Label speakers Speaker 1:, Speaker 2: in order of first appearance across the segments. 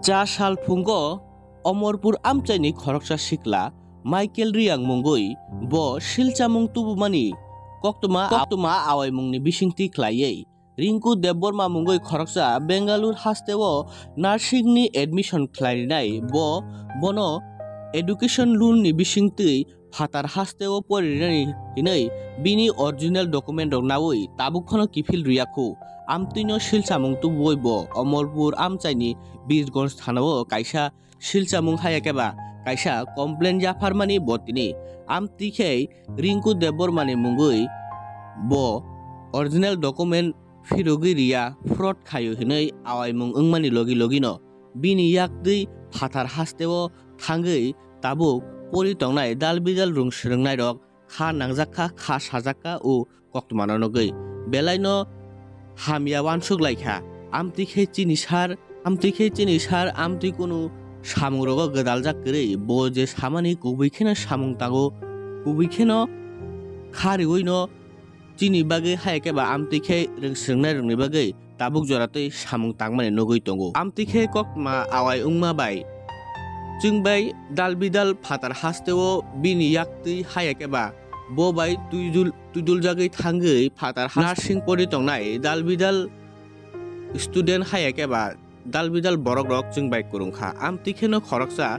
Speaker 1: चा साल फुंगो अमरपुर आमचाइनि खरकसा सिख्ला माइकेल रियां मुंगुई ब शिलचामुं तुबुमानि कक्तमा आवाइ मुंनि बिसिंथि ख्लायै रिंकु देबबर्मा मुंगुई खरकसा बेंगालुर हास्टेओ नार्सिंनि एडमिशन ख्लायनाय बनो एडुकेशन लोननि बिसिंथि फातार हास्टेओ परिनाय हिनै बिनि अरिजिनल डकुमेन्ट नावै ताबुखनो किफिल रियाखौ आमतिनो शिलचामुं तुबुई ब अमरपुर आमचाइनि बीरगंज थानाव कायसा शिलचामुं हायाकेबा कायसा कमप्लेन जाफारमानि बतिनि आमतिखे रिंकु देबबर्मानि मुंगुई ब अरिजिनल डकुमेन्ट फिरुगि रिया फ्रड खायो हिनै आवाइमुं ओंमानि लगिनो बिनि याकदै फातार हास्टेओ थांगै ताबुक परितंनाय दालबिदाल रुंस्रोंनाय रक खा नांजाखा खा साजाखा उ कक्तमानो नगै बेलायनो हामिया वानसुगलायखा आमतिखे चिनि सार आमति कुनु सामुंरग गोदालजाक गरै ब जे सामानि गुबैखेनो सामुं तागो गुबैखेनो खारिवैनो चिनि बागै हायकेबा आमतिखे रोंस्रोंनाय रोंनि बागै ताबुक जरातै सामुं तांमानि नगै तंगो आमतिखे कक्तमा आवाइ उंमा बाय जोंबाय दालबिदाल फातार हास्टेओ बिनि याकतै हायकेबा ब बाय तुइदुल जागै थांगै फातार नार्सिं परितंनाय दालबिदाल स्टुडेन्ट हायकेबा दालबिदाल बरक रक जोंबाय कुरुंखा आमतिखेनो खरकसा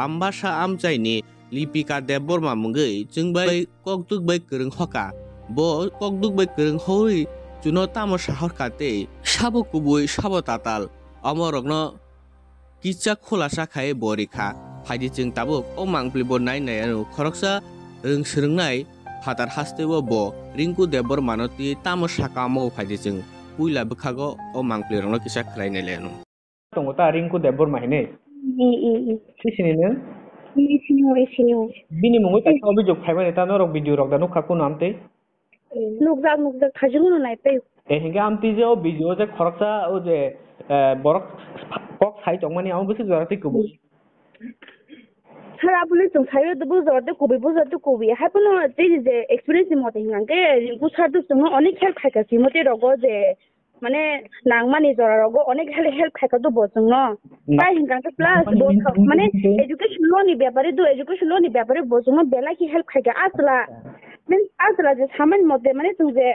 Speaker 1: आम्बासा आमचाइनि लिपिका देबबर्मा मुंगै जोंबाय ककदुक बाय कुरुं हका ब ककदुक बाय कुरुं हौै जुनो तामो साहर काते साबो कुबुय साबो ताताल अमरगनो किचा खुलासा खाय बरिखा फायदि जों ताबुक ओ मांप्लिबो नायनायानो खरकसा रोंस्रोंनाय फातार हास्टेओ ब रिंकु देबबर्मानति तामो साका मौ फायदि जों पुइला बखागो ओ मांप्लिरंनो किसा खलायनायलेनो
Speaker 2: तंगो ता रिंकु देबबर्मा हिने सिसिनिनो सिनियो बिनि मुङै ताखौ अभियोग फायबाय ता नरक भिडिअ रक दानो खाकु नामते
Speaker 3: नुकजा थाजुनो नायते
Speaker 2: ए हिंगा आमति जे ओ भिडिअ जे खरकसा ओ जे बरक कक साइ तंमानि आउ बिसे जराते कुबो
Speaker 3: सारा पुलिस जों सायो दबो जराते कुबि हापनो जे एक्सपीरियंस मते हिंगाके रिंकु सारदु जों अनेक हेल्प खायकासि मते रगो जे माने नांमानि जरा रगो अनेक हेल्प खायकादो बजों न ताइ हिंगाके प्लस माने एजुकेशन लोननि व्यापारी बजों बेला की हेल्प खायका आसला जे सामान मते माने जों जे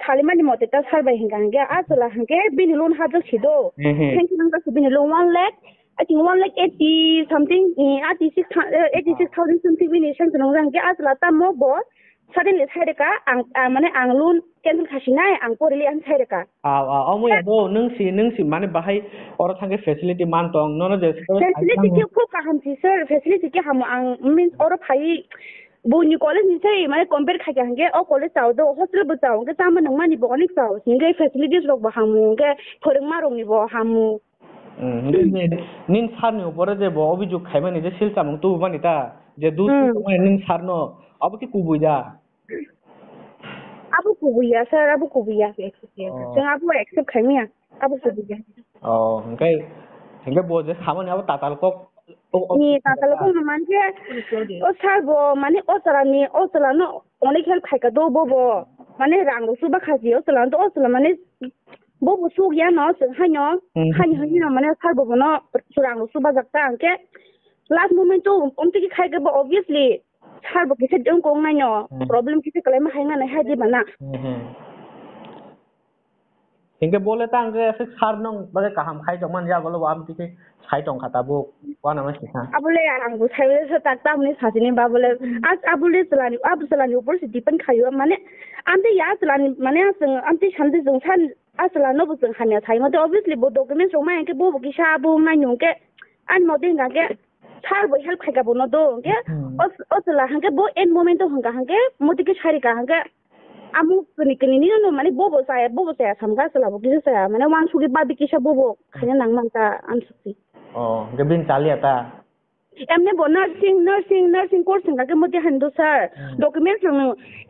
Speaker 3: सालिमानि मते ता सारबाय हिंगाके आसला हंके बिनि लोन हाजो छिदो थैंक यू नंगा बिनि loan 1 lakh I think 1,80,000 something, 86,000 something we nation to know that as Lata mo boss, suddenly Hedeka, and loan cancel Kashina, and Corelli and Hedeka.
Speaker 2: Nungsi, money by or a facility mantong, none of the
Speaker 3: facility sir, facility means or of high. When you call it, say, my compare Kajange or call it out, the hospital but out, get some money bonix out, single facilities of Bahamu, get Koremarum, Hamu.
Speaker 2: nin sarno pore je bo obi juk khaimani je silchamung tu bani ta je du nin sarno abu ki kubuya
Speaker 3: sir abu kubuya jeng abu accept khaimia abu kubuya
Speaker 2: oh ngai bo je khamani abu tatal ko
Speaker 3: ni tatal ko manje o sarbo mane o salano onek help khaika do bo mane rang ru suba khaji o salan mane Bobo suya no hanyo hanyo mane sarbo no surang suba jakta anke last moment to umti khai ga obviously sarbo kise dong kong na no problem kise kale ma hainga na haji bana
Speaker 2: hinge bole ta ange se sar nong bale kaham khai jongman ja golo am tike khai tong khata bo wa na ma sikha
Speaker 3: abule angu sai se takta mne sajini ba bole as abule salani upor se dipen khayo mane amte ya salani mane amte shande jong san asala no bu jeng hanya thai mate obviously bo documents roma ke bo ki sa bo ngai nu ke an mo ding ga ke sar bo help khai ga bo no do ke osala hang ke bo en moment to hang ke moti ke chari ka hang ke amu kini ni no mane bo saya samga sala bo ki sa mane wang su ke ba bi ki sa bo khanya nang man ta an sukti
Speaker 2: oh gebin chali ata
Speaker 3: एमने बो nursing course संगा के मते हंदो sir documents नु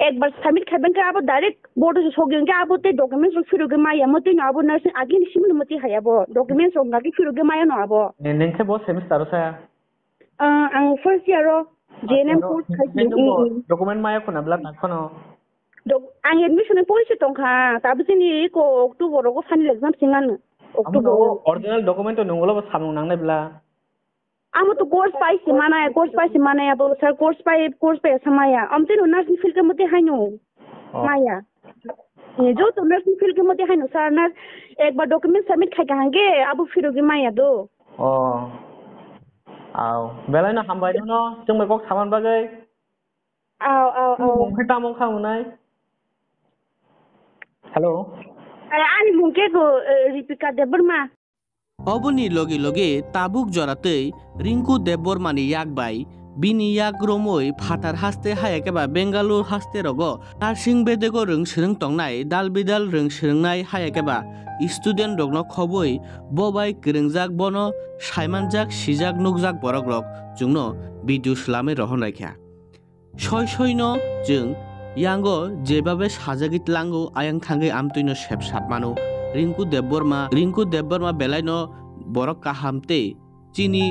Speaker 3: एक बार submit खबन के अब direct board से सोगिन के अब ते डॉक्यूमेंट्स फिरो के माया मते न अब नर्सिंग आगे निसिम मते हायाबो डॉक्यूमेंट्स संगा के फिरो के माया न अब
Speaker 2: नेनसे बो सेमेस्टर सा
Speaker 3: आं फर्स्ट ईयर जेएनएम कोर्स खाइ
Speaker 2: डॉक्यूमेंट माया कोना ब्ला ताखनो
Speaker 3: आं एडमिशन पलिसि दंखा ताबो जोंनि को अक्टोबर को फाइनल एग्जाम सिंगानो October.
Speaker 2: Original document to nunggulo ba samung nang nebla.
Speaker 3: Amo to course spicy mana ya bo sir course pay samaya. Amte no nursing field ke mate haino. Maya. ये जो तो nursing field के मध्य है ना sir nurse एक बार document submit खाई कहांगे अब फिर होगी माया दो
Speaker 2: आओ बेला ना हम बाइनो ना जों मैं कौन सामान बागे आओ मुंखे टामों खाऊं ना हेलो
Speaker 3: अरे आनी मुंखे को रिपिका देबरमा
Speaker 1: অবনি লগে লগে তাবুক জরাতে রিঙ্কু দেববর্মানি ইয়াকবাই বিনি ইয়াক রমই ফাটার হাসতে হায়াকেবা বেঙ্গালুর হাসতে রগ নার্সিং বেদেগো রং সিরং টংনাই দাল বিদাল রং সিরংনাই হায়াকেবা স্টুডেন্ট রগন খবই ববাই গরংজাক বন সাইমানজাক সিজাক নুকজাক বরগ্রক जोंन ভিডিও স্লামে রহন রাখা সয়সয়ন जों यांगो जेबाबे साजागित लांगो आयां थांगे आमतुइनो सेबसाब मानो रिंकु देबबर्मा बेलाइनो बरक काहामते चिनी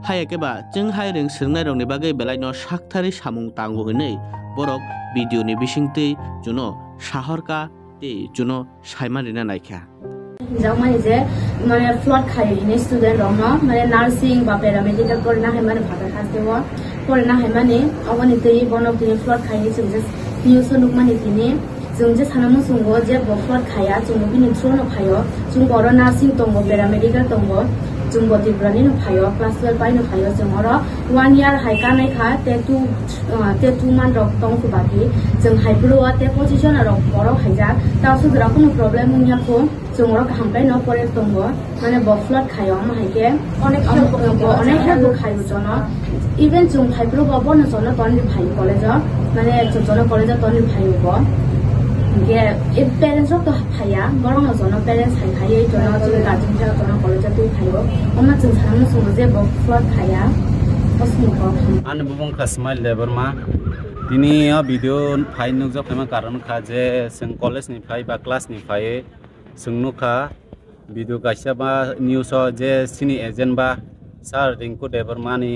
Speaker 1: हायाकेबा जों हाय रों सोंनाय रंनि बागै बेलाइनो साखथारि सामुं तांगो हनै बरक भिडिअनि बिसिंतै जुनो साहरका ते जुनो सायमारिना नायखा
Speaker 4: जाऊ माने जे माने फ्लड खायो इने स्टुडेंट रंनो माने नार्सिंग बा पैरामेडिकल करना है माने भागा खास्तेवा करना है माने अवनि तै बनक तै फ्लड खायो जों जे न्यूस नुक माने तिनि जों जे सानामु सुंगो जे फ्लड खाया जों बिनि थ्रुनो फायो जों बर नार्सिंग दंगो पैरामेडिकल दंगो जों बदिब्रानि नो फायो क्लास 12 पाइ नो फायो जों अर 1 इयार हाइका नाय खा ते 2 मान रक दं को बाकी जों हाइब्रो ते पोजीशन रक बर हाइजा तासु ग्रा कोनो प्रॉब्लम निया को जों अर हामबाय न परे दंगो माने फ्लड खायो मा हाइके अनेक हेल्प खायो जन इवन जों हाइब्रो बबन जन तनि फाइ कॉलेज माने जन कॉलेज तनि फाइ बो ये पेरेंट्स तो फाया बरं जन पेरेंट्स हाइखायै जन जों गार्जियन फोरा जन कॉलेज तै फायो अमा जों सानमु सुङो जे फ्लड खाया असमुखो
Speaker 5: आन बुबुं खासमाइल देबरमा दिनै भिडिअ फाइ नुजक मा कारण खा जे जों कॉलेज नि फाइ बा क्लास नि फाइ जोंनुखा भिडिअ गाइसा बा न्यूज जे सिनि एजेंट बा सार रिंकु देबरमानि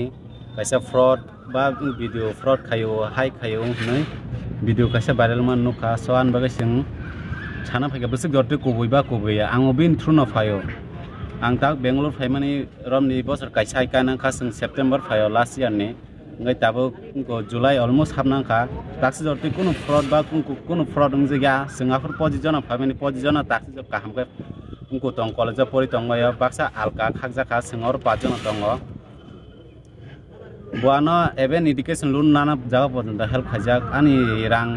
Speaker 5: गाइसा फ्रॉड बा भिडिअ फ्रॉड खायो हाइ खायो नै भिडिअ गाइसा भाइरल मान नुखा सआन बागै जों छाना फाइगा बसक जरते कोबैबा कोबैया आङो बिन थ्रुनो फायो आं ता बेंगलुर फाइमानि रमनि बसर गाइसा हाइकाना खा जों सेप्टेम्बर फायो लास्ट इयार नि ngai tabo जुलाई अलमोस्ट हाबना खा ताक्सि जरते कोनो फ्रॉड बा कोनो फ्रॉड ng जगा जोंहाफोर पजिजन फाइमानि पजिजन ताक्सि जब काहामके उनको तंग कॉलेज परि तंगया बाक्सा आलका खागजा खा जोंहर पाजन तंग बुआनो एबेन एडुकेशन लोन नाना जागा पर्यन्त हेल्प खाजाक आनी रां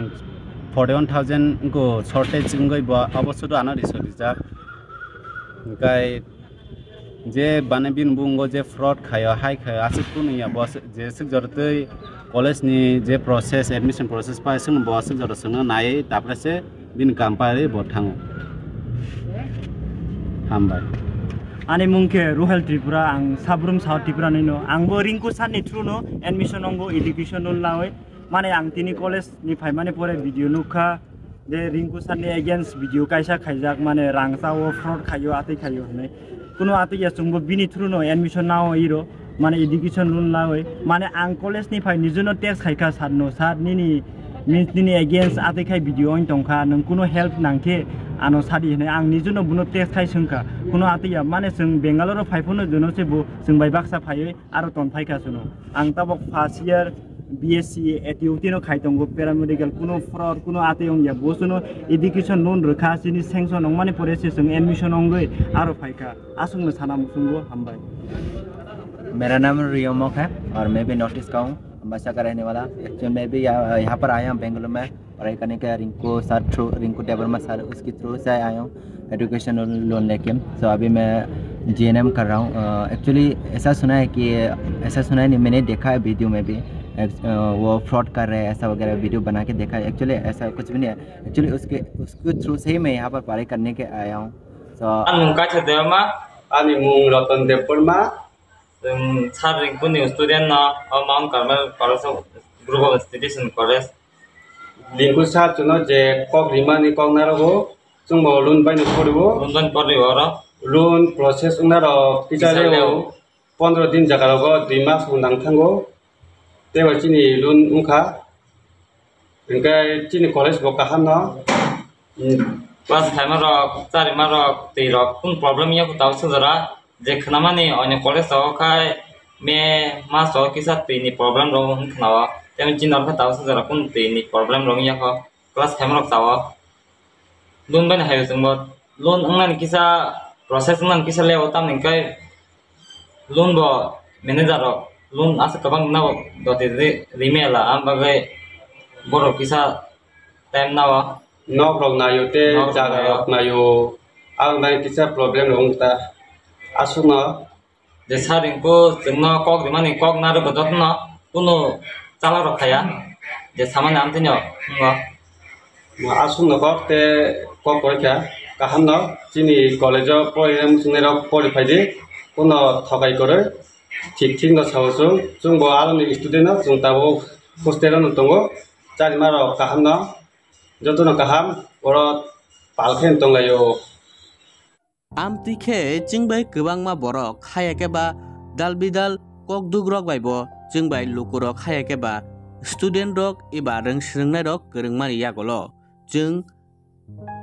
Speaker 5: 41,000 को शॉर्टेज गई अवश्य आना रिसोर्स गाय जे बाने बिन बुंगो जे फ्रॉड खायो हाई खायो आसे कुनिया बस जे सिक जरते कॉलेज नि जे प्रोसेस एडमिशन प्रोसेस पाइ जों बस जर सोंनो नाय ताप्रसे बिन कामपारि बथाङो हामबाय
Speaker 6: आने मुंखे रुहेल त्रिपुरा आं साब्रुम साउथ त्रिपुरा नैनो आंबो रिंकु साननि थ्रुनो एडमिशन अंगो एडुकेशन लावै माने आं तिनि कॉलेज नि फाइमाने परे भिडिअ नुखा जे रिंकु साननि अगेंस्ट भिडिअ कायसा खायजाक माने रांसाओ फ्रॉड खायो आतै खायो हनै कुनो आतै या जोंबो बिनि थ्रुनो एडमिशन नाव इरो माने एडुकेशन लोन लावै माने आं कॉलेज नि फाइ निजुनो टेक्स खायखा सारनो सार निनि मीन्स निनि अगेंस्ट आतै खाय भिडिअ इन तंखा नों कुनो हेल्प नांखे आनो सादि हनै आं निजुनो बुनो टेक्स खाय सोंखा कुनो आतैया माने जों बेंगालुरु फाइफोनो जोनो सेबो जों बाय बाक्सा फायै आरो तन फायखा सुनो आं ताबक फर्स्ट इयार बीएससी एटिउटिनो खायतंगो पैरामेडिकल कुनो फ्रॉड कुनो आतैं या बोसुनो एडुकेशन लोन रखा सिनि सेंक्शन नंग माने परेसे जों एडमिशन अंगै आरो फायखा आसुंनो साना मुसुंगो हामबाय
Speaker 7: मेरा नाम रियोमोक है और मैं भी नॉर्थ ईस्ट का हूँ अम्बासा का रहने वाला एक्चुअली मैं भी यहाँ पर आया हूँ बेंगलुरु में पढ़ाई करने के Rinku sir through Rinku Debbarma sir उसकी थ्रू से आया हूँ एजुकेशन लोन लेके सो अभी मैं जीएनएम कर रहा हूँ एक्चुअली ऐसा सुना है नहीं मैंने देखा है वीडियो में भी वो फ्रॉड कर रहे हैं ऐसा वगैरह वीडियो बना के देखा है एक्चुअली ऐसा कुछ भी नहीं है एक्चुअली उसके थ्रू से ही मैं यहाँ पर पढ़ाई करने के आया हूँ सो
Speaker 8: आनी मुंग रतन देबबर्मा सार रिंकुनि स्टूडेंट ना Mount Carmel college group of studies in college लिंकु सार जुनो जे कक रिमानि कक नारगो जोंबो लोन बायनो पड़िबो आरो लोन प्रोसेस उनारो पिचारेओ 15 दिन जागारागो 2 मास उनां थांगो तेबा चिनि लोन उखा ओंखाय चिनि कॉलेज बो काहामनो class 5 rok 4 rok 3 rok kun problem ya taw sujara je khnamani oine college o khai me mas o kisa tini problem ro khnawa tem jinor kha taw sujara kun tini problem ro ya kho class 5 rok taw loan ban hayo sungbo loan angnan kisa process nan kisa lewo tam ning kai loan bo manager rok loan asa kabang na dote rimela am bagai boro kisa time nawa
Speaker 9: nok rok na yo te jaga rok na yo ang nai kisa problem rong ta asuna
Speaker 8: je saring ko jengno kok di mani kok na ro bodot no kuno chala rok khaya je samane am tinyo ngo
Speaker 9: asuna kok te kok koi kya kaham no chini college poem sune rok pori phaidi kuno thogai kore ঠিক ঠিক no sawosu jung bo alumni student no jung tabo hostel no tongo chari maro kaham no jotono kaham oro palkhen tonglayo
Speaker 1: amtikhe jingbai kwbangma borok khayakeba dalbidal kokdug rok baibo jingbai lukurok khayakeba student rok eba rengsringnai rok kwrwngmani yagolo jing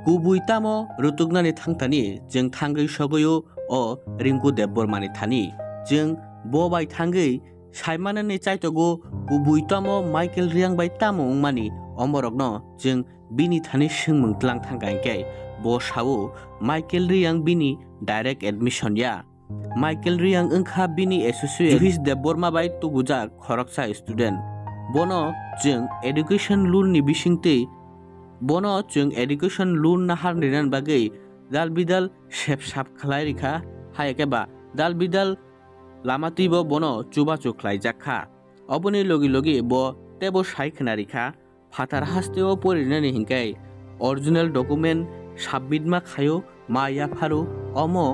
Speaker 1: kubui tamo rutuknani thangtani jing thangui sogoyo o Rinku Debbormani thani jing bobai thangui saimanani chaitogo kubui tamo Michael Riang bai tamo ungmani omorokno jing bini thani singmung tlang thangkai bo sawo Michael Riang bini direct admission ya Michael Riang engkha bini associate Juhis Debborma bai tubujak khoroksa student bono jing education loan ni bisingtei bono jing education loan nahar niran bagai dalbidal sep sap khlai rikha hayakeba dalbidal lamatibo bono chubachu khlai jakha oboni logi logi bo tebo saikhna rikha fatar hasteo porinani hingkai original document submit ma khayo ma ya pharu omo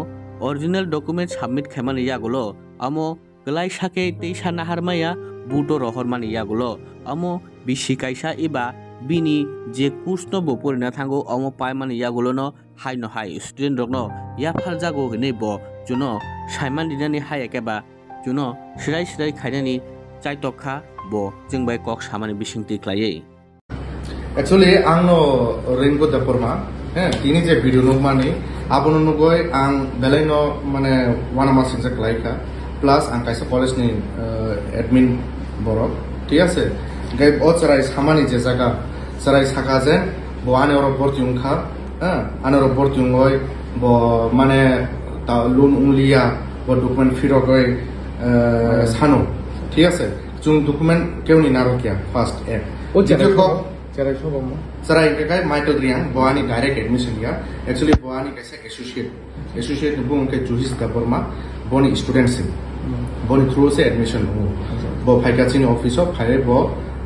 Speaker 1: original document submit khamani yagulo amo glai sake teisa nahar maya buto rohormani yagulo amo bisi kaisa iba bini je kursno bo porina thango omo paimani yagulo no hai no hai student rokno ya phal jago hine bo juno saiman dinani hai ekeba juno sirai sirai khainani chaitokha bo jingbai kok samani bisingti klaiye
Speaker 10: actually angno Rinku Debborma tini je video nuk mani abono nugoi ang belai no mane wana masing se klaika plus ang kaisa college ni admin borok ঠিক আছে gai o charai samani je jaga charai saka je bo ane oro bortiung kha ane oro bortiung oi bo mane ta loan unglia bo document firo goi sano ঠিক আছে jung document keuni narokia first o jero ko charai sobomo charai kai Michael Riang boani direct admission ya actually boani kaisa associate bung ke Juhis Debborma boni student sim boni through se admission ho bo phaikachini office of phai bo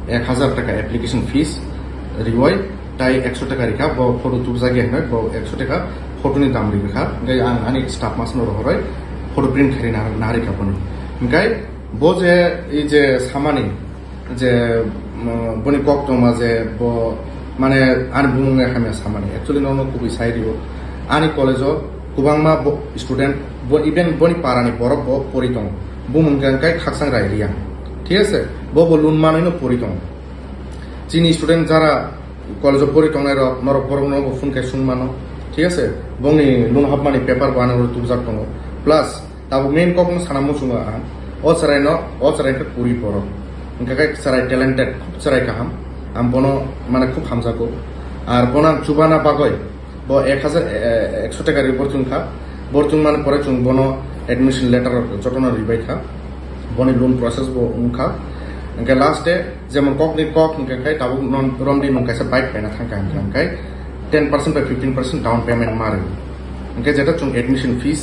Speaker 10: 1000 টাকা application fees riwai tai 100 টাকা rikha bo photo tubjagi hna bo 100 টাকা photo ni dam rikha gai ang ani staff mas no rohoroi photo print khari na rikha boni gai bo je ei je samani je boni kok toma je bo mane ani bumung khame samani actually no kubi sairio ani college o kubangma student bo even boni parani borok bo poritong bumung kai khaksang rai ria ঠিক আছে bo loan mane no poritong chini student jara college o poritong rai norok borok no phone kai sungmano ঠিক আছে bongni loan hapmani paper bana ro tubjak tongo plus tabo main kok no sanamu sunga o sarai ka puri poro kai sarai talented sarai kaham am bono mane khub hamjako ar bona chubana bagoi bo 1100 টাকা bortung kha bortung mane pore chung bono admission letter jotona ribai kha boni loan process bo ungkha engke last day jemon kokni kok engke kai tabu non romdi nong kaisa bike paina thangka kai 10% by 15% down payment mare engke jeta chung admission fees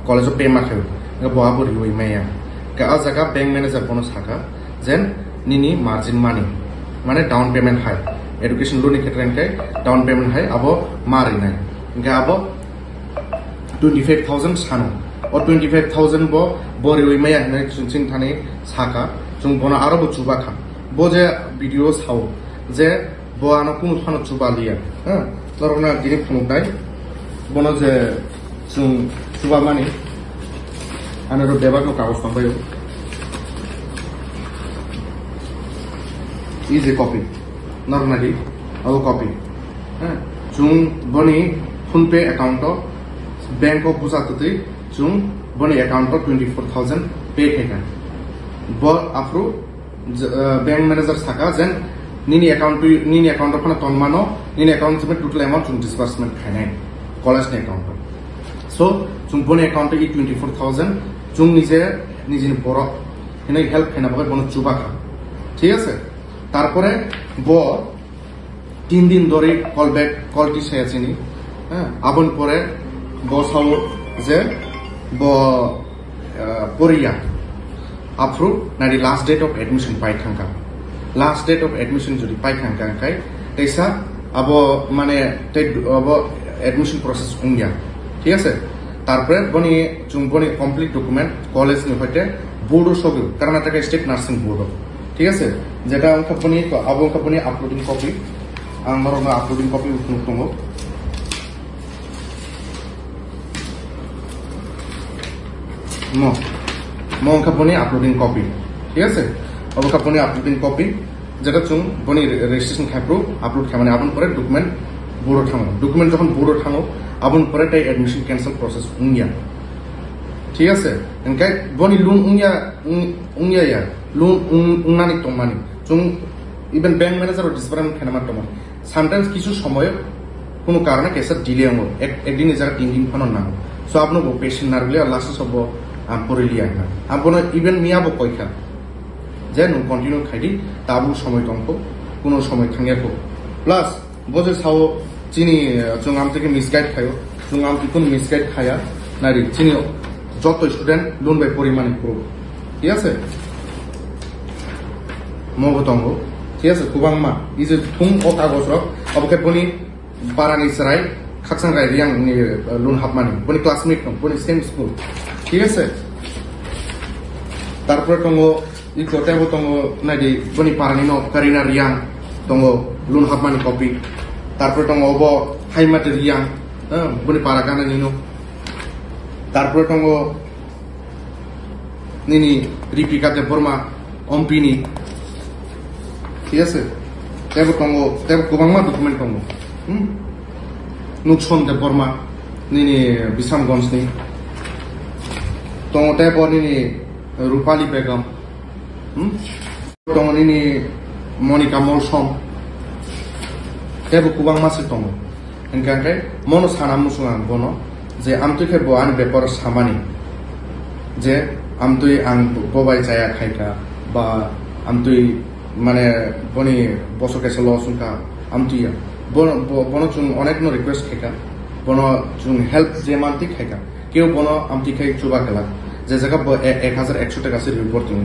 Speaker 10: college of pay ma khayo engke bo abo riwai maya ka ajaga bank manager bono saka jen nini margin money mane down payment high education loan ni khetre engke down payment high abo mari nai engke abo 25000 sano or 25000 bo bori maya hna chung thani saka chung bona aro bo chuba kha bo je video sao je bo ano kun khano chuba liya torona dini phumuk dai bono je chung chuba mani anaro deba ko kagos pambayo is a copy normally our copy chung boni phone pay account bank of busatati chung boni account 24,000 pay kheka bo afro bank manager thaka jen nini account phana tonmano nini account me total amount chung disbursement khainai college ni account so chung boni account 24,000 chung নিজে বড় এনে help খাইনা বকে বন চুবা খা ঠিক আছে তারপরে ব 3 দিন ধরে কলটি সেয়াছিনি হ্যাঁ আবন পরে বসাও যে ব পরিয়া আফ্রু নারি লাস্ট ডেট অফ এডমিশন পাই থাকা লাস্ট ডেট অফ এডমিশন যদি পাই থাকা কাই তেসা আবো মানে আবো এডমিশন প্রসেস উঙ্গিয়া ঠিক আছে তারপরে বনি চুংবনি কমপ্লিট ডকুমেন্ট কলেজ নি হইতে বোর্ডও সবই কর্ণাটক স্টেট নার্সিং বোর্ড ঠিক আছে যেটা অঙ্কপনি অঙ্কপনি আপলোডিং কপি আমার আপলোডিং কপি উঠুন অঙ্কপনি আপলোডিং কপি ঠিক আছে অঙ্কপনি আপলোডিং কপি যেটা চুং বনি রেজিস্ট্রেশন খাইপ্রু আপলোড খামানে আপন পরে ডকুমেন্ট বোর্ড থামো ডকুমেন্ট যখন বোর্ড থামো আপন পরে তাই এডমিশন ক্যান্সেল প্রসেস উঙ্গিয়া ঠিক আছে এনকাই বনি লুন উঙ্গিয়া ইয়া লুন উংনানি টমানি চুং ইভেন ব্যাংক ম্যানেজার ও ডিসবার্সমেন্ট খানামা টমা সামটাইমস কিছু সময় কোনো কারণে কেসা ডিলে হবো একদিন জায়গা 3 দিন ফোন না সো আপনি পেশেন্ট না গেলে লাস্ট সব পরে লিয়া না আপন ইভেন মিয়াবো কইখা যে নো কন্টিনিউ খাইদি তাবু সময় টঙ্ক কোনো সময় খাঙ্গিয়াকো প্লাস বজে সাও চিনি চুং আম থেকে মিসগাইড খায়ো চুং আম কোন মিসগাইড খায়া নারি চিনি যত স্টুডেন্ট লোন বাই পরিমাণে করব ঠিক আছে মগতঙ্গ ঠিক আছে কুবাংমা ই যে থুং ও কাগজ রক অবকে বনি বারানি সরাই খাকসাং গাই রিয়াং লোন হাবমানি বনি ক্লাসমেট নং বনি সেম স্কুল ঠিক আছে তারপরে টঙ্গ ই কোটাবো টঙ্গ নাইদি বনি পারানি ন কারিনা রিয়াং টঙ্গ লোন হাবমানি কপি তারপরে টঙ্গ অব হাইমাতে রিয়াং বনি পারাগানা নিনো তারপরে টঙ্গ নিনি রিপিকা দেববর্মা অম্পিনি ঠিক আছে তেবো টঙ্গ তেবো গোবাংমা ডকুমেন্ট টঙ্গ নুকসন দেববর্মা নিনি বিশামগঞ্জ নি টঙ্গ তেবো নিনি রূপালী বেগম টঙ্গ নিনি মনিকা মলসম তেবো গোবাংমা সে টঙ্গ এনকাকে মনো সানা মুসুং বনো যে আমতুকে বয়ান বেপার সামানি যে আমতুই আং ববাই জায়া খাইকা বা আমতুই মানে বনি বছর কেসে লসুনকা আমতুইয়া বন চুং অনেক ন রিকোয়েস্ট খাইকা বন চুং হেল্প যে মানতি খাইকা কেউ বন আমতি খাই চুবা খেলা যে জায়গা 1100 টাকা সে রিপোর্ট চুং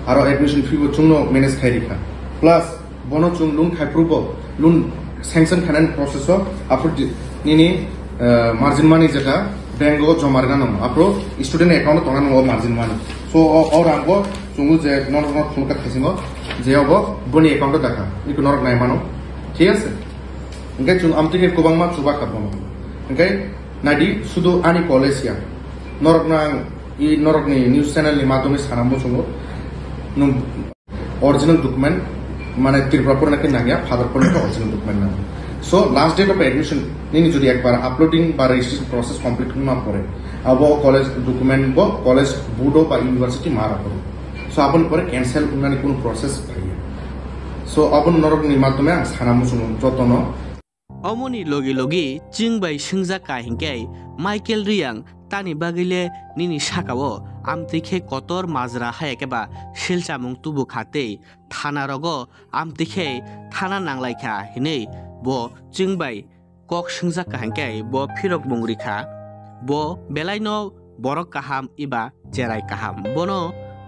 Speaker 10: আর এডমিশন ফি চুং ম্যানেজ খাই রিখা প্লাস বন চুং লুন খাই প্রুব লুন স্যাংশন খানান প্রসেস আপর নিনি মার্জিন মানি যেটা ব্যাংক জমা রাখা নয় আপনার স্টুডেন্ট একাউন্ট তখন মার্জিন মানি সো ওর আঙ্গো চুঙ্গু যে নরক ফুলকা খাইছিং যে হব বনি একাউন্ট দেখা ইকো নরক নাই মানো ঠিক আছে ওকে চুং আমতিকে গোবাংমা চুবা খাবো ওকে নাইদি শুধু আনি কলেজিয়া নরক না ই নরকনি নিউজ চ্যানেলনি মাধ্যমে সানামবো চুঙ্গু অরিজিনাল ডকুমেন্ট মানে ত্রিপুরা নাকি নাগিয়া ফাদার পর অরিজিনাল ডকুমেন্ট না so last date of admission নিনি যদি একবার আপলোডিং বা রেজিস্ট্রেশন প্রসেস কমপ্লিট না পরে আব কলেজ ডকুমেন্ট বো কলেজ বোর্ডো বা ইউনিভার্সিটি মারা করো সো আপন পরে ক্যান্সেল মানে কোন প্রসেস থাকি সো আপন নরক নি মাধ্যমে সানামুসুন যতন
Speaker 1: অমনি লগে লগে চিংবাই সিংজা কাহিংকাই মাইকেল রিয়াং তানি বাগিলে নিনি সাকাও আমতিখে কতর মাজরা হায়াকেবা শিলচামুং তুবু খাতে থানা রগ আমতিখে থানা নাংলাইখা হিনেই bo chingbai kok singja kahangkai bo phirok bungri-kha bo belai no borok kaham iba cherai kaham bono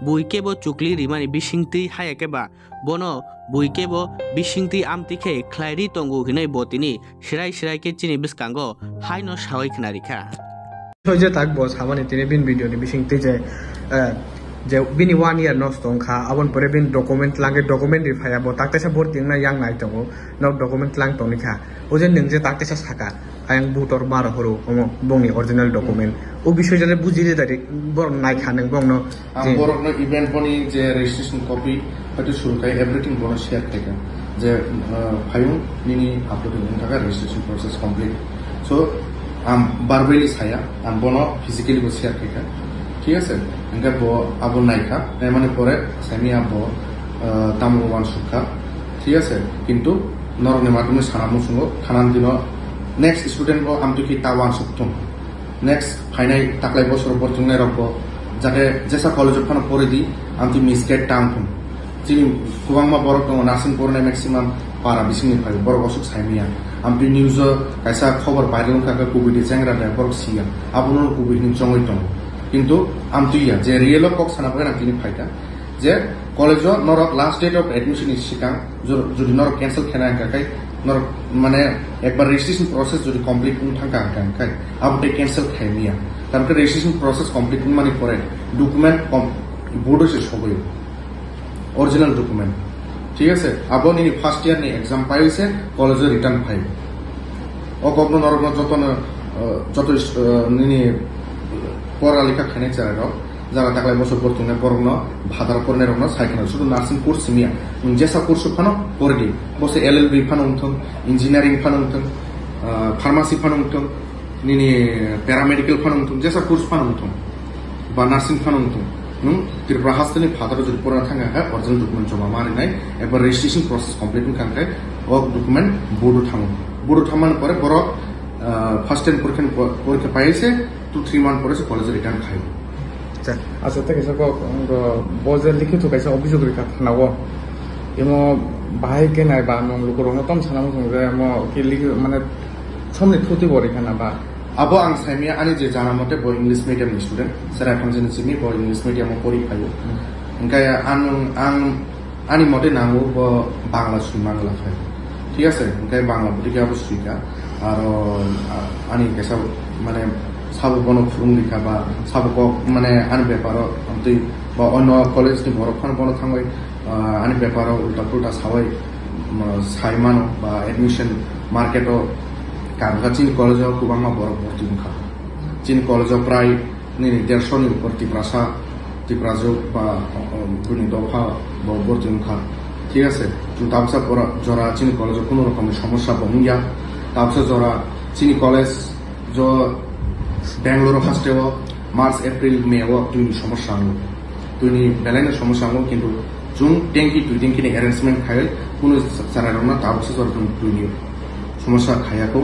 Speaker 1: buikebo chukli rimani bisingti hayakeba bono buikebo bisingti amtikhe khlairi tongu hinai botini shirai ke chini biskango haino sawai khnarikha
Speaker 2: যে থাকবো সামানি তিনি বিন video নি বিসিংতে যে বিনি 1 ইয়ার নষ্ট খা আবন পরে বিন document লাগে ডকুমেন্ট রিফায়াবো তাকতেসা ভর্তিং না ইয়াং নাই তঙ্গো নক ডকুমেন্ট লাং তনি খা ও যে নং যে তাকতেসা সাকা আয়াং বুটর মার হরো বংনি অরিজিনাল ডকুমেন্ট ও বিষয় জানে বুঝিলে দারি বর নাই খা নং বংনো
Speaker 10: বরক ইভেন্ট বনি যে রেজিস্ট্রেশন কপি হয়তো শুরু কাই এভরিথিং বন শেয়ার থাকে যে ফাইং নিনি আপলোডিং থাকা রেজিস্ট্রেশন প্রসেস কমপ্লিট সো আম বারবেলি সায়া আম বনো ফিজিক্যালি শেয়ার খাইকা ঠিক আছে এনকা ব আবো নাইকা মানে পরে সাইমিয়া ব তামু ওয়ান সুখা ঠিক আছে কিন্তু নরনে মাধ্যমে সানামু সুঙ্গো খানান দিন নেক্সট স্টুডেন্ট বো আমতু কি তাওয়ান সুক্তম নেক্সট ফাইনাই তাকলাই বছর পর তুংনে রব যাতে যেসা কলেজ ফানো পরে দি আমতু মিসগেট টাংথুম যিনি গোबांमा बरक दङ नार्सिं फरायनाय मेक्सिमाम पारा बिसिनिफ्राय बरक असुक साइमिया आमफ्राय निउज कायसा खबर भाइरेल खाका कोविड जेंग्रा दे बरक सिया आबुनो कोविड नि जङै दङ किन्तु आमतुया जे रियेल कक साना फैना तिनि फाइटा जे कलेज नरक last date of admission is सिकां जुदि नरक कैंसिल खेना काकाय नरक माने एकबार रेजिस्ट्रेशन प्रोसेस जुदि कमप्लीट उन थांका काकाय आबते कैंसिल खाइमिया तारके रेजिस्ट्रेशन प्रोसेस कमप्लीट उन माने परे डॉक्यूमेंट बोर्ड से सबै ओरिजिनल डॉक्यूमेंट ठीक है अब नी फार्स्ट ईयर एग्जाम पाइसे कॉलेज रिटर्न फाइव और कखनो नरक जत नी पढ़ा लेखा खाने चारा जागा ताकलाय बसर बर्तुने बरन भादार पढ़ने रखना साइखना शुद्ध नार्सिंग कोर्स सिमिया जेसा कोर्स फानो पढ़ी बसे LLB फानो उठों इंजीनियरिंग फानो उठों फार्मासी फानो उठों नी पैरामेडिकल फानो उठों जेसा कोर्स फानो उठों बा नार्सिंग फानो उठों त्रिपुरा हास्टल फादर जो पढ़ना थांगा है ओरिजिनल डॉक्यूमेंट जमा मारिनाय एक रेजिस्ट्रेशन प्रोसेस कमप्लीट खांखाय ओ डॉक्यूमेंट बोर्ड थांगो परे बर फार्स्ट टाइम परीक्षा पाइसे 2-3 मान्थ परे कॉलेज रिटर्न खाय
Speaker 2: আচ্ছা থেকে সব বজে লিখিত কাইসা অভিযোগ রেখা থানাও এমো বাহাই কে নাই বা নং লোক রঙতম সানামু যে এমো কি লিখি মানে সমনি ক্ষতি করে খানা বা
Speaker 10: अब आं साइमिया आनी जे जाना मते बो इंग्लिश मीडियम स्टूडेंट सरा फंक्शन सिमी बो इंग्लिश मीडियम परि खायो ओंखाय आं आनी मते नांगो बो बांग्ला सुमान लाफाय ठीक আছে ओंखाय बांग्ला परि गाबो सुइका आरो आनी केसा माने साबो बनो फुरुं लिखा बा साबो को माने आनी बेपारो अन्तै बा अन्य कलेज नि बरफान बनो थांबाय आनी बेपारो उल्टा पुल्टा सावै साइमानो बा एडमिशन मार्केटो कारण चीन कॉलेज गोबांमा बरफ भर्ती उनखा चीन कॉलेज प्राय 150 नि ऊपर तिप्राजो बा गुनि दफा भर्ती उनखा ठीक আছে ताबसा परा जरा चीन कॉलेज कोनो रकम समस्या बंगिया ताबसा जरा चीन कॉलेज जो बेंगलुरु फास्टेव मार्च एप्रिल मे वो तुनि समस्या आंगो तुनि बेलायना समस्या आंगो किन्तु जुन टेंकी अरेंजमेंट खायल कोनो सारारना ताबसा जरा तुनि समस्या खायाको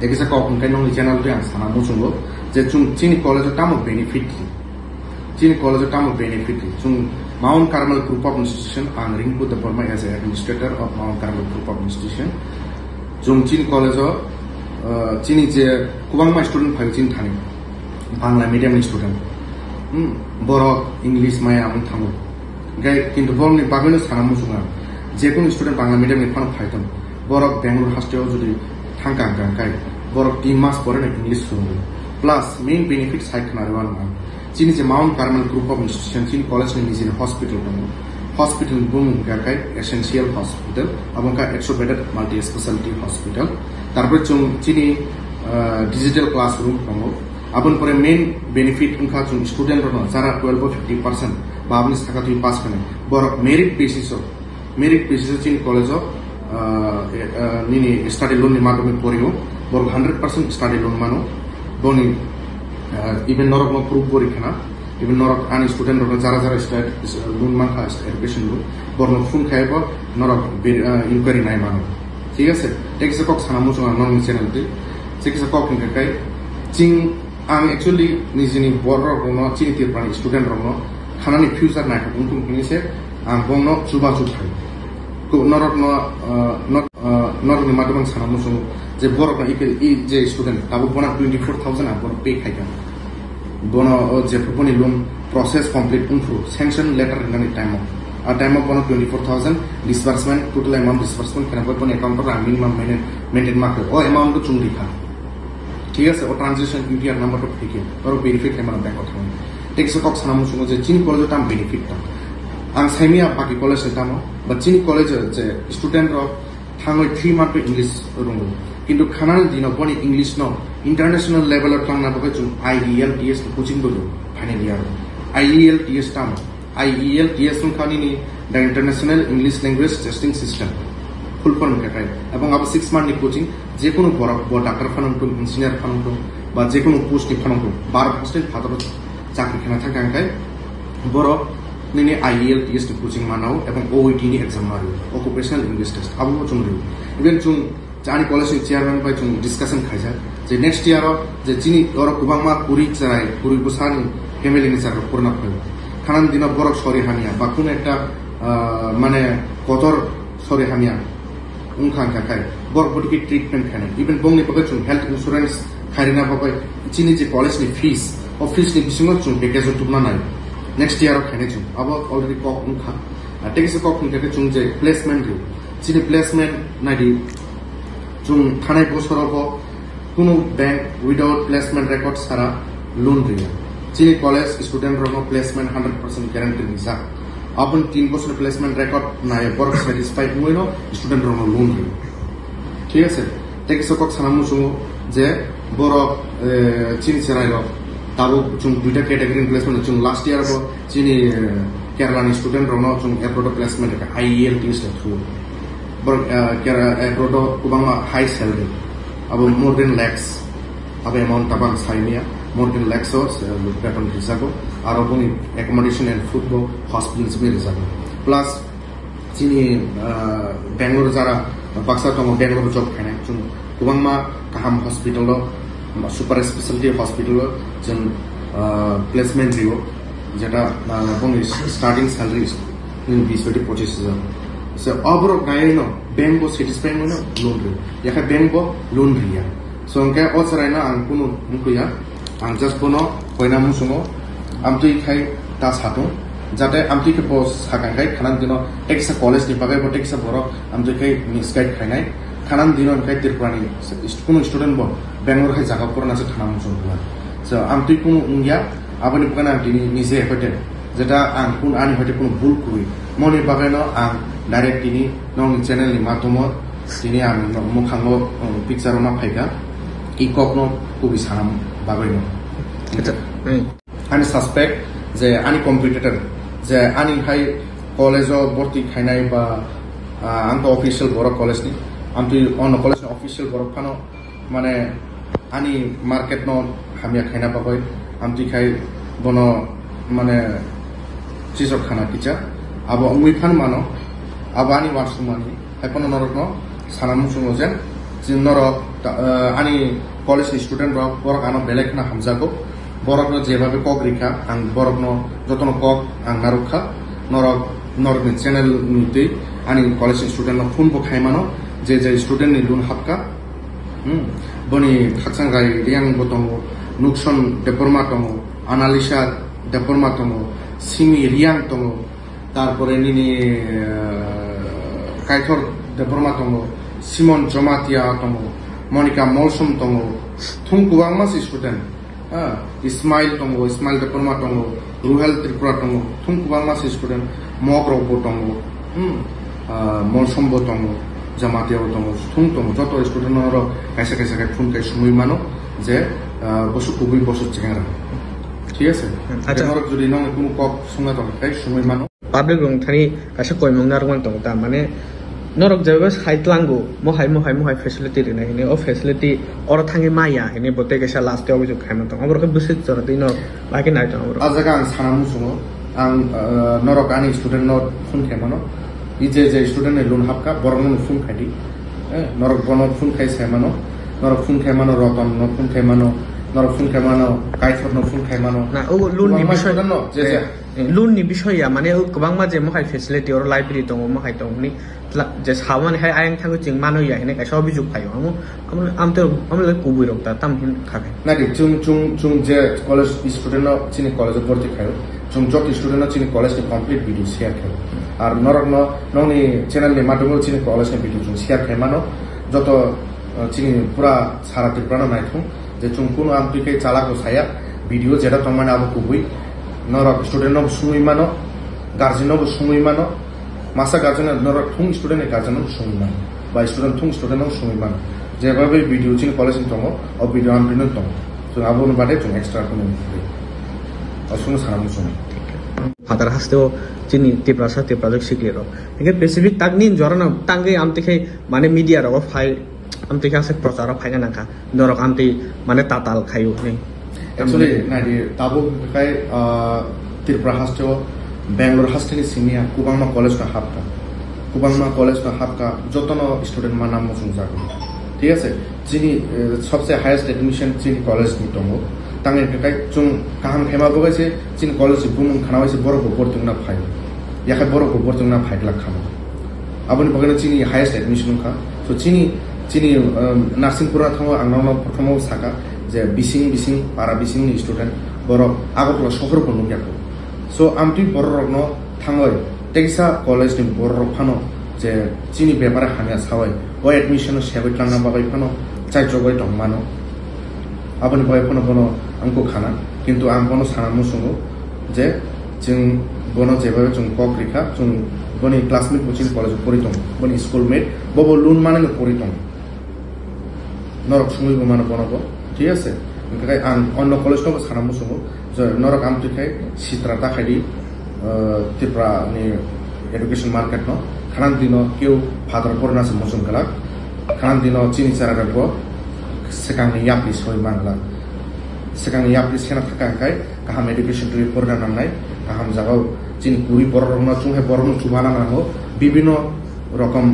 Speaker 10: एकसा का उनका नोंनि चैनल पे आं साना मुसुंगो जे जुं चीनी कॉलेज तामो बेनिफिट जुं Mount Carmel group of institution आं Rinku Debbarma as administrator of Mount Carmel group of institution जुं चीनी कॉलेज चीनी जे गोबांमा स्टूडेंट फाइ चीन थाने बांग्ला मीडियम स्टूडेंट बरक इंग्लिश माया आमन थांगो गाय किन्तु बरनि बागैनो साना मुसुंगा जेकुन स्टूडेंट बांग्ला मीडियम नि फान फाइतन बरक बेंगलुरु हास्टेव जुदि थांका गांखाय बरक 3 मास परे इंग्लिश सुंगो प्लस मेन बेनिफिट साइड खानारवान मा चीनी जे Mount Carmel group of institution चीन कॉलेज नि निजे हॉस्पिटल बुम गाखाय एसेंशियल हॉस्पिटल अबंका 100 बेडेड मल्टी स्पेशलिटी हॉस्पिटल तारपर जों चीनी डिजिटल क्लासरूम दंगो आबन परे मेन बेनिफिट उनका जों स्टूडेंट रनो जारा 12-50% बाबनि थाका तुइ पास कने बरक मेरिट बेसिस चीनी कॉलेज नी स्टडी लोन नि माध्यमे पढियो बर 100% स्टडी लोन मानो बनि इभेन नरक नो प्रूफ बरि खाना इभेन नरक आनी स्टूडेंट रो जारा लोन मानखा एडुकेशन लोन बर नो फुन खायबो नरक इनक्वायरी नाय मानो ठीक আছে टेक्स कक सानामु जों नरक चैनल ते टेक्स कक निकाय चिं आं एक्चुअली निजिनि बर रो चिं तिरपानि स्टूडेंट रो खानानि फ्यूचर नायखा बुंथुम किनिसे आं बंनो जुबा जुथाय नरक माध्यम साना मुसुं जे बरक जे स्टूडेंट दाबो बना 24,000 बर पे खायगा बना जे फुपनि लोन प्रोसेस कंप्लीट उनफ्रु सैंक्शन लेटर इन टाइम बना 24,000 डिसबर्समेंट टोटल अमाउंट डिसबर्समेंट खाना बन अकाउंट पर मिनिमम मेंटेन माखे ओ अमाउंट तो चुंग लिखा ठीक है ओ ट्रांजैक्शन यूटीआर नंबर तो ठीक है और बेनिफिट केमान बैंक अकाउंट टेक्स कक साना मुसुं जे चीन कॉलेज ताम बेनिफिट ता आं साइमिया बाकी कॉलेज तामो बा चीनी कॉलेज जे स्टूडेंट रो थांगै 3 मान्थ इंग्लिश रोंगो किन्तु खानानि दिनाव बनि इंग्लिश न इंटरनेशनल लेवल थांना बगे जों IELTS कोचिंग दो फाइनल ईयर IELTS ताम IELTS खानि the international English language testing system full form কাটায় এবং আবার 6 মান্থ নি কোচিং যে কোনো বড় ডাক্তার ফানুম ইঞ্জিনিয়ার ফানুম বা যে কোনো পোস্ট নি ফানুম 12 পোস্টে ফাদর চাকরি খানা থাকে আঙ্কাই বড় নিনে IELTS নি কোচিং মানাও এবং OET নি exam Mario occupational English test Abu চুন রিও ইভেন চুন জানি কলেজ নি চেয়ারম্যান বাই চুন ডিসকাশন খাইজা যে নেক্সট ইয়ার যে চিনি ওর কুবাংমা পুরি চাই পুরি বসানি ফ্যামিলি নি চাকরি করনা হয় খানান দিন বড় সরি হানিয়া বা কোন একটা মানে কতর সরি হামিয়া উনখান খায় বড় বড়কি ট্রিটমেন্ট খানে ইভেন বংনি পকে চুন হেলথ ইন্স্যুরেন্স খাইনা পকে চিনি যে কলেজ নি ফিস অফিস নি বিসিং চুন প্যাকেজ টুকনা নাই নেক্সট ইয়ার খানে চুন আব অলরেডি কক উনখা টেকেছে কক উনখাকে চুন যে প্লেসমেন্ট রিও চিনি প্লেসমেন্ট নাইদি চুন খানাই বছর হব কোনো ব্যাংক উইদাউট প্লেসমেন্ট রেকর্ড সারা লোন রিও চিনি কলেজ স্টুডেন্ট রঙ প্লেসমেন্ট 100% গ্যারান্টি নিসা अपन 3 বছর প্লেসমেন্ট রেকর্ড নাই বড় স্যাটিসফাইড হইনো স্টুডেন্ট রঙ লোন রিও ঠিক আছে টেকেছে কক সানামু চুন যে বড় চিনি সেরাইল তাবো চুন দুইটা ক্যাটাগরি প্লেসমেন্ট চুন লাস্ট ইয়ার হব চিনি কেরালানি স্টুডেন্ট রঙ চুন এপ্রোড প্লেসমেন্ট IELTS থ্রু বড় এপ্রোড কুবাংমা হাই স্যালারি अब मोर देन lakhs अब amount tabang saimia more than lakhs beton risago aro boni accommodation and food bo hospitals me risago plus chini Bangalore jara baksa tong Bangalore job khane chung kubangma kaham hospital super specialty hospital jun placement rio jeta boni starting salary is 20-25,000 so abro gaino bank bo satisfy no loan rio yaka bank bo loan ria so angka osraina ang kuno mungkuya ang just bono koina musungo amtui khai ta sato jate amtui ke boss sakan khai khanan dino teksa college ni pagai bo teksa boro amtui khai misguide khainai khanan dino khai tirprani kuno student bo Bangalore khai jaga porna se khanan musungo so amtui kuno ungya abani pukana dini nije hote jeta ang kun ani hote kuno bhul kuri moni pagai no ang direct ini nong channel ni matomo tini ang mukhango picture ma phaiga i kokno kubi sanam babaino ani suspect je ani competitor je ani hai college o borti khainai ba anto official boro college ni anti on college official boro phano mane ani market no hamia khaina baboi anti khai bono mane chisok khana kicha abo umui phan mano abani warsumani epono norokno sanamu sumojen jin norok ani college student rok borok ano belek na hamjago borokno jebabe kok rikha ang borokno jotono kok ang narukha norok ni channel nite ani college student no phone bo khaimano je student ni loan hapka boni khaksang gai riang botongo nukson deporma tongo analisa deporma tongo simi riang tongo tarpore nini kaithor deporma tongo Simon Jomatia tongo Monica Molsom tongo thungkuwang mas student Ismail deporma tongo Ruhel Tripura tongo thungkuwang mas student Mokro tongo Molsom tongo Jomatia tongo thung tongo joto student ro kaisa kai phun kai sumui mano je bosu kubi bosu chengra ঠিক আছে আচ্ছা নরক যদি নং কোনো cock সঙ্গে তো কাই সময় মানো পাবলিক রং থানি কাছে কই মংনার মান তো তা মানে নরক যাবে সাইতলাঙ্গো মহাই ফ্যাসিলিটি রে নাই ও ফ্যাসিলিটি অর থাঙ্গি মাইয়া হেনে বতে গেছা লাস্টে অভিযোগ খাইমা তো আমরকে বুঝিত জরা দিন বাকি নাই তো আমর আজাকা আং সানামু সুমো আং নরক আনি স্টুডেন্ট নট ফোন খাইমানো ই যে স্টুডেন্ট লোন হাবকা বরং ফোন খাইদি নরক বন ফোন খাইছে মানো নরক ফোন খাইমানো রতন ন ফোন খাইমানো নরক ফোন খাইমানো কাইছর ন ফোন খাইমানো না ও লোন নি বিষয় ন যে লোন নি বিষয়য়া মানে গোबां मा जे মহাই ফ্যাসিলিটি অর লাইব্রেরি দङ মহাই দङনি যে সামানে হাই আইং থাকো চিং মানো ইয়া হেনে কাইসা অভিযোগ পাইও আমলে কুবুই রক্তা তাম হিন খাবে না কি চুং যে কলেজ স্টুডেন্ট চিনি কলেজ ভর্তি খায় চুং জব স্টুডেন্ট চিনি কলেজ নি কমপ্লিট ভিডিও শেয়ার খায় আর নরক ননি চ্যানেল নি মাধ্যমে চিনি কলেজ নি ভিডিও চুং শেয়ার খায় মানো যত চিনি পুরা সারা ত্রিপুরা নাইথুং যে চুং কোন আমপিকে চালাকো ছায়া ভিডিও যেটা তোমানে আবো কুবুই নরক স্টুডেন্ট সুই মানো গার্জেন সুই মানো মাসা গার্জেন নরক থুং স্টুডেন্ট গার্জেন সুই মানো বা স্টুডেন্ট থুং স্টুডেন্ট সুই মানো যেভাবে ভিডিও চিন কলেজ দङ ও ভিডিও আমপিন দङ তো আবো বাদে চুং এক্সট্রা কোনো আসুন সারামু সুন ঠিক আছে
Speaker 2: ফাদার হাসতেও চিনি টিপ্রাসা টিপ্রাজক শিখলের একে স্পেসিফিক তাকনি জরানো টাঙ্গে আমতিকে মানে মিডিয়া রগ ফাই আমতিকে আছে প্রচার ফাইনা নাকা নরক আমতি মানে তাতাল খাইও নেই
Speaker 10: Actually, nadi tabo kai Tripura hasteo Bangalore hasteni sinia Kubangma college ka hapka Kubangma college ka hapka jotono student ma naam musung jago ঠিক আছে যিনি সবচেয়ে হাইয়েস্ট এডমিশন চিনি কলেজ নি দङ तांगे kai chung kaham khema bogaise chin college bumung khanawaise borok bortung na phai yakai borok bortung na phai lak khama aboni bagana chini highest admission kha so chini nursing pura thango angno prothomo saka je bising para bising ni student borok agotla shohor ko nungya so amti borok no thangoi teksa college ni borok phano je chini bepare hamya sawai o admission sebai tangna bagai phano chai jogoi tongmano aboni bagai phano bono angko khana kintu ang bono sana musungo je जों बोनो जेबाबे जों कक रिखा जों बोनी classmate coaching college पढितों बोनी स्कुलमेट बबो Lun माने पढितों नरक सुङै माने बनबो ठीक আছে ओंखाय आं अन्न कलेज नो साना मुसुङो जे नरक आमतिखाय सित्रा खायदि त्रिपुरा नि एडुकेशन मार्केट नो खानान दिनो केउ फादर करना से मुसुङ गला खानान दिनो चिनि चारागो सेकांनि यापि सय मांगला सेकांनि यापि सेना थाखाय गाहाम एडुकेशन टु फरना नामनाय गाहाम जागाव जिन गुरि बररनो चुंहे बररनो चुबाना नांगौ বিভিন্ন রকম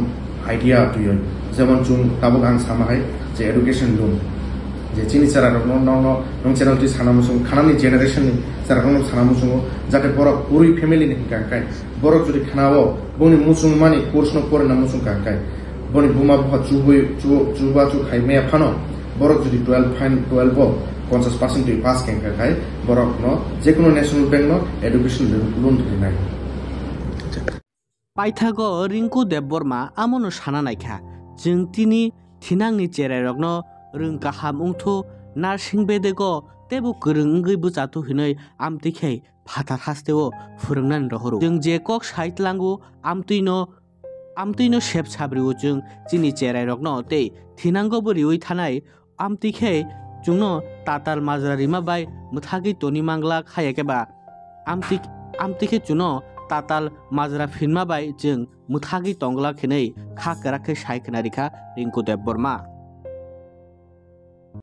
Speaker 10: আইডিয়া তুই যেমন চুং তাবক आं सामाहाय যে এডুকেশন লোন যে চিনি চারা রকম নং চ্যানেল টি সানামুসুং খানানি জেনারেশন नि চারা রকম সানামুসুং যাতে বড় পুরি ফ্যামিলি नि কাকাই বড় যদি খানাও বনি মুসুং মানি কোর্স ন করে না মুসুং কাকাই বনি বুমা বহ চুবা চু খাই মে ফানো বড় যদি 12 ফাইন 12 50% পাস কেন কাকাই বড় ন যে কোনো ন্যাশনাল ব্যাংক ন এডুকেশন লোন ধরে নাই
Speaker 1: पाइथागो रिंकु देबबर्मा आमनो साना नायखा जों तिनि थिनांनि चेरायरगनो रोंका हामुंथु नार्सिं बेदेगो तेबो गोरों गै बुजातु हिनै आमतिखै फाथार हास्तेओ फोरोंनान रहरो जों जे कक साइट लांगु आमतिनो सेब साब्रिउ जों जिनि चेरायरगनो ते थिनांगो बोरिउइ थानाय आमतिखै जोंनो ताताल माजरारिमा बाय मुथागै तनि मांगला खायाकेबा आमतिखै जुनो ताताल माजरा फिनमा बाय जों मुथागै तंगला खेनै खा केराखै सायखना रिखा रिंकु देबबर्मा।